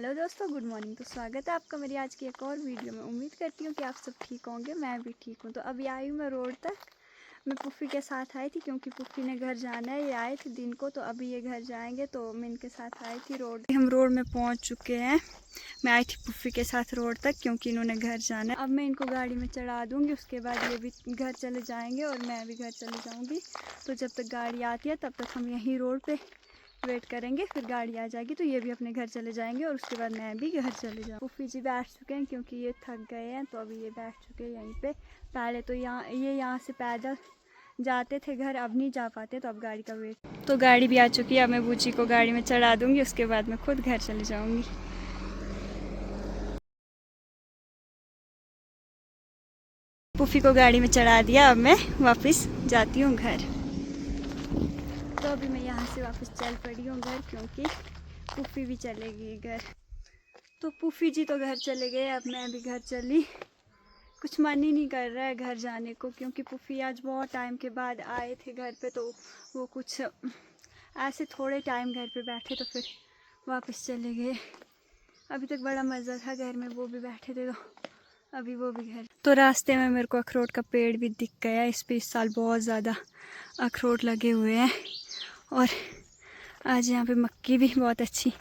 Hello दोस्तों, good morning. तो स्वागत है आपका मेरी आज की एक और वीडियो में। उम्मीद करती हूँ कि आप सब ठीक होंगे, मैं भी ठीक हूँ। तो अभी आई हूँ मैं रोड तक। मैं पुफ़ी के साथ आई थी क्योंकि पुफ़ी ने घर जाना है। ये आए थे दिन को, तो अभी ये घर जाएंगे, तो मैं इनके साथ आई थी रोड। हम रोड में पहुँच चुके हैं। मैं आई थी पुफ़ी के साथ रोड तक क्योंकि इन्होंने घर जाना है। अब मैं इनको गाड़ी में चढ़ा दूँगी, उसके बाद ये भी घर चले जाएँगे और मैं भी घर चले जाऊँगी। तो जब तक गाड़ी आती है तब तक हम यहीं रोड पर वेट करेंगे, फिर गाड़ी आ जाएगी तो ये भी अपने घर चले जाएंगे और उसके बाद मैं भी घर चले जाऊँ। पुफ़ी जी बैठ चुके हैं क्योंकि ये थक गए हैं, तो अभी ये बैठ चुके हैं यहीं पे। पहले तो यहाँ से पैदल जाते थे घर, अब नहीं जा पाते, तो अब गाड़ी का वेट। तो गाड़ी भी आ चुकी है। अब मैं बूची को गाड़ी में चढ़ा दूँगी, उसके बाद मैं खुद घर चले जाऊँगी। पुफ़ी को गाड़ी में चढ़ा दिया, अब मैं वापस जाती हूँ घर। तो अभी मैं यहाँ से वापस चल पड़ी हूँ घर, क्योंकि पुफ़ी भी चलेगी घर। तो पुफ़ी जी तो घर चले गए, अब मैं भी घर चली। कुछ मन ही नहीं कर रहा है घर जाने को, क्योंकि पुफ़ी आज बहुत टाइम के बाद आए थे घर पे, तो वो कुछ ऐसे थोड़े टाइम घर पे बैठे तो फिर वापस चले गए। अभी तक बड़ा मज़ा था घर में, वो भी बैठे थे, तो अभी वो भी घर। तो रास्ते में मेरे को अखरोट का पेड़ भी दिख गया। इस पे इस साल बहुत ज़्यादा अखरोट लगे हुए हैं और आज यहाँ पे मक्की भी बहुत अच्छी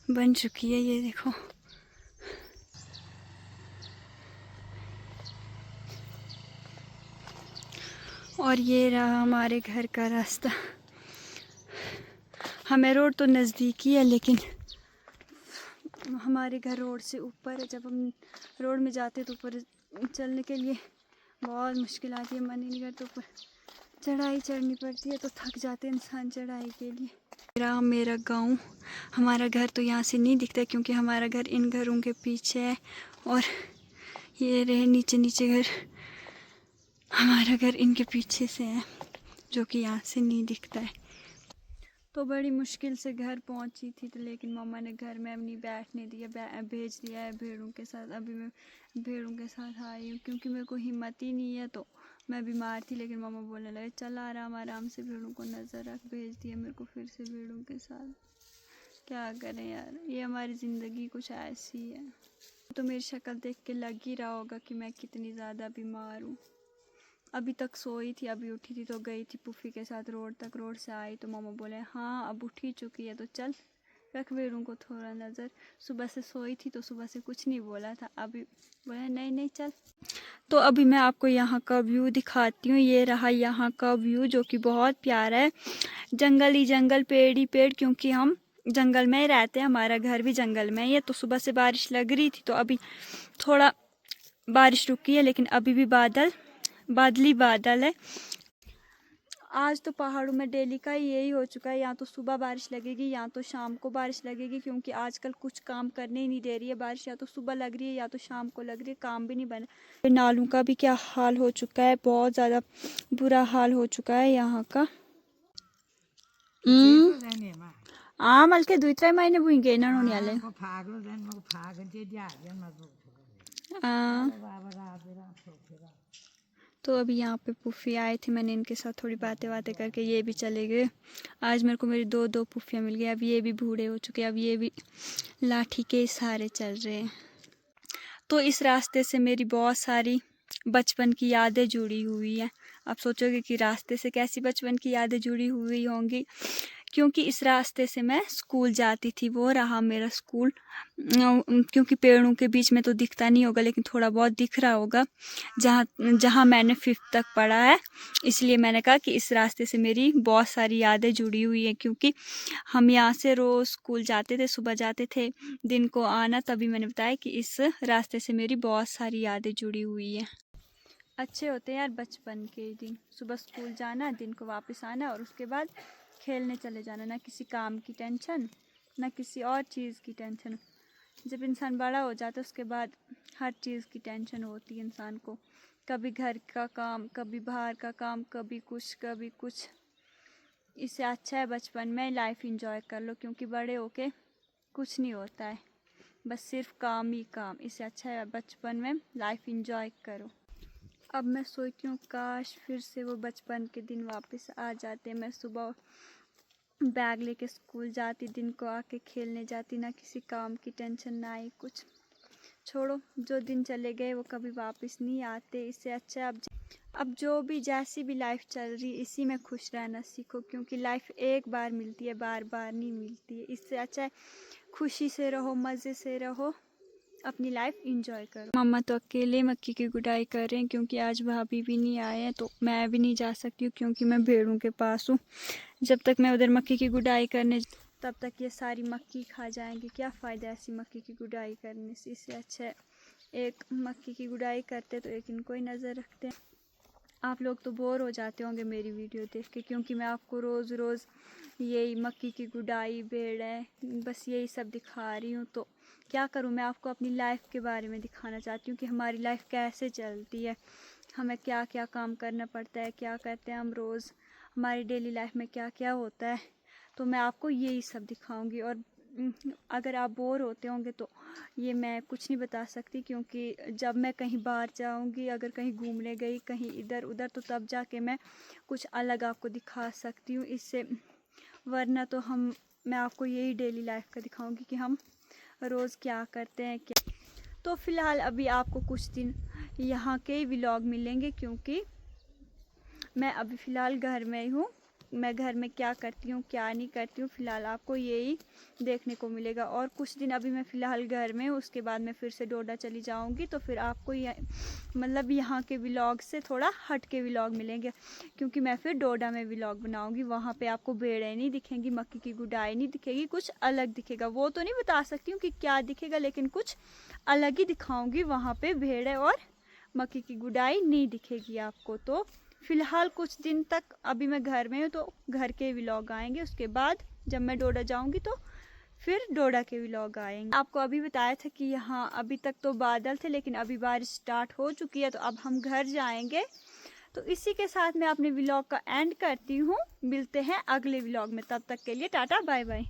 बन चुकी है, ये देखो। और ये रहा हमारे घर का रास्ता। हमें रोड तो नज़दीक ही है, लेकिन हमारे घर रोड से ऊपर है। जब हम रोड में जाते तो ऊपर चलने के लिए बहुत मुश्किल आती है, मन ही नहीं करता। ऊपर चढ़ाई चढ़नी पड़ती है, तो थक जाते इंसान चढ़ाई के लिए। मेरा गांव, हमारा घर तो यहाँ से नहीं दिखता क्योंकि हमारा घर इन घरों के पीछे है, और ये रहे नीचे नीचे घर, हमारा घर इनके पीछे से है, जो कि यहाँ से नहीं दिखता है। तो बड़ी मुश्किल से घर पहुँची थी, तो लेकिन मम्मा ने घर में नहीं बैठने दिया, भेज दिया है भेड़ों के साथ। अभी मैं भेड़ों के साथ आई हूँ क्योंकि मेरे को हिम्मत ही नहीं है। तो मैं बीमार थी, लेकिन मम्मा बोलने लगे चल आराम आराम से भेड़ों को नज़र रख। भेज दिया मेरे को फिर से भेड़ों के साथ। क्या करें यार, ये हमारी ज़िंदगी कुछ ऐसी है। तो मेरी शक्ल देख के लग ही रहा होगा कि मैं कितनी ज़्यादा बीमार हूँ। अभी तक सोई थी, अभी उठी थी, तो गई थी पुफ़ी के साथ रोड तक। रोड से आई तो मामा बोले हाँ अब उठी चुकी है तो चल रख भेड़ों को थोड़ा नज़र। सुबह से सोई थी तो सुबह से कुछ नहीं बोला था, अभी बोले नहीं नहीं चल। तो अभी मैं आपको यहाँ का व्यू दिखाती हूँ। ये रहा यहाँ का व्यू, जो कि बहुत प्यारा है। जंगल ही जंगल, पेड़ ही पेड़, क्योंकि हम जंगल में ही रहते हैं, हमारा घर भी जंगल में ही है। तो सुबह से बारिश लग रही थी, तो अभी थोड़ा बारिश रुकी है, लेकिन अभी भी बादली बादल है। आज तो पहाड़ों में डेली का यही हो चुका है, या तो सुबह बारिश लगेगी या तो शाम को बारिश लगेगी, क्योंकि आजकल कुछ काम करने ही नहीं दे रही है बारिश। या तो सुबह लग रही है या तो शाम को लग रही है, काम भी नहीं बना। नालों का भी क्या हाल हो चुका है, बहुत ज़्यादा बुरा हाल हो चुका है यहाँ का। मल के 2-3 महीने बुइंगे इन्होंने तो अभी यहाँ पे पुफ़ी आए थे, मैंने इनके साथ थोड़ी बातें करके ये भी चले गए। आज मेरे को मेरी दो पुफ़ियाँ मिल गई। अब ये भी बूढ़े हो चुके हैं, अब ये भी लाठी के सहारे चल रहे हैं। तो इस रास्ते से मेरी बहुत सारी बचपन की यादें जुड़ी हुई हैं। आप सोचोगे कि रास्ते से कैसी बचपन की यादें जुड़ी हुई होंगी, क्योंकि इस रास्ते से मैं स्कूल जाती थी। वो रहा मेरा स्कूल, क्योंकि पेड़ों के बीच में तो दिखता नहीं होगा, लेकिन थोड़ा बहुत दिख रहा होगा, जहाँ मैंने 5th तक पढ़ा है। इसलिए मैंने कहा कि इस रास्ते से मेरी बहुत सारी यादें जुड़ी हुई हैं, क्योंकि हम यहाँ से रोज़ स्कूल जाते थे, सुबह जाते थे, दिन को आना। तभी मैंने बताया कि इस रास्ते से मेरी बहुत सारी यादें जुड़ी हुई हैं। अच्छे होते हैं यार बचपन के दिन, सुबह स्कूल जाना, दिन को वापस आना, और उसके बाद खेलने चले जाना। ना किसी काम की टेंशन, ना किसी और चीज़ की टेंशन। जब इंसान बड़ा हो जाता है उसके बाद हर चीज़ की टेंशन होती है इंसान को। कभी घर का काम, कभी बाहर का काम, कभी कुछ। इससे अच्छा है बचपन में लाइफ एंजॉय कर लो, क्योंकि बड़े होके कुछ नहीं होता है, बस सिर्फ काम ही काम। इससे अच्छा है बचपन में लाइफ एंजॉय करो। अब मैं सोचती हूँ काश फिर से वो बचपन के दिन वापस आ जाते। मैं सुबह बैग लेके स्कूल जाती, दिन को आके खेलने जाती, ना किसी काम की टेंशन ना आई कुछ। छोड़ो, जो दिन चले गए वो कभी वापस नहीं आते। इससे अच्छा अब जो भी जैसी भी लाइफ चल रही इसी में खुश रहना सीखो, क्योंकि लाइफ एक बार मिलती है, बार बार नहीं मिलती है। इससे अच्छा है खुशी से रहो, मज़े से रहो, अपनी लाइफ एंजॉय करो। मम्मा तो अकेले मक्की की गुडाई कर रहे हैं, क्योंकि आज भाभी भी नहीं आए हैं, तो मैं भी नहीं जा सकती हूँ क्योंकि मैं भेड़ों के पास हूँ। जब तक मैं उधर मक्की की गुडाई करने तब तक ये सारी मक्की खा जाएंगे। क्या फ़ायदा ऐसी मक्की की गुडाई करने से। इससे अच्छा है एक मक्की की गुडाई करते तो एक इनको ही नज़र रखते हैं। आप लोग तो बोर हो जाते होंगे मेरी वीडियो देख के, क्योंकि मैं आपको रोज़ रोज़ यही मक्की की गुडाई, भेड़ बस यही सब दिखा रही हूँ। तो क्या करूँ, मैं आपको अपनी लाइफ के बारे में दिखाना चाहती हूँ कि हमारी लाइफ कैसे चलती है, हमें क्या क्या काम करना पड़ता है, क्या करते हैं हम रोज़, हमारी डेली लाइफ में क्या क्या होता है। तो मैं आपको यही सब दिखाऊंगी। और अगर आप बोर होते होंगे तो ये मैं कुछ नहीं बता सकती, क्योंकि जब मैं कहीं बाहर जाऊंगी, अगर कहीं घूमने गई कहीं इधर उधर, तो तब जाके मैं कुछ अलग आपको दिखा सकती हूँ इससे। वरना तो मैं आपको यही डेली लाइफ का दिखाऊंगी कि हम रोज़ क्या करते हैं क्या। तो फ़िलहाल अभी आपको कुछ दिन यहाँ के व्लॉग मिलेंगे, क्योंकि मैं अभी फ़िलहाल घर में ही हूँ। मैं घर में क्या करती हूँ क्या नहीं करती हूँ, फ़िलहाल आपको यही देखने को मिलेगा। और कुछ दिन अभी मैं फ़िलहाल घर में हूँ, उसके बाद मैं फिर से डोडा चली जाऊँगी, तो फिर आपको मतलब यहाँ के व्लॉग से थोड़ा हट के व्लॉग मिलेंगे, क्योंकि मैं फिर डोडा में व्लॉग बनाऊँगी। वहाँ पे आपको भेड़ें नहीं दिखेंगी, मक्की की गुडाई नहीं दिखेगी, कुछ अलग दिखेगा। वो तो नहीं बता सकती हूँ कि क्या दिखेगा, लेकिन कुछ अलग ही दिखाऊँगी। वहाँ पर भेड़ें और मक्की की गुडाई नहीं दिखेगी आपको। तो फ़िलहाल कुछ दिन तक अभी मैं घर में हूँ, तो घर के व्लॉग आएंगे। उसके बाद जब मैं डोडा जाऊँगी तो फिर डोडा के व्लॉग आएंगे। आपको अभी बताया था कि यहाँ अभी तक तो बादल थे, लेकिन अभी बारिश स्टार्ट हो चुकी है, तो अब हम घर जाएंगे। तो इसी के साथ मैं अपने व्लॉग का एंड करती हूँ। मिलते हैं अगले व्लॉग में, तब तक के लिए टाटा बाय बाय।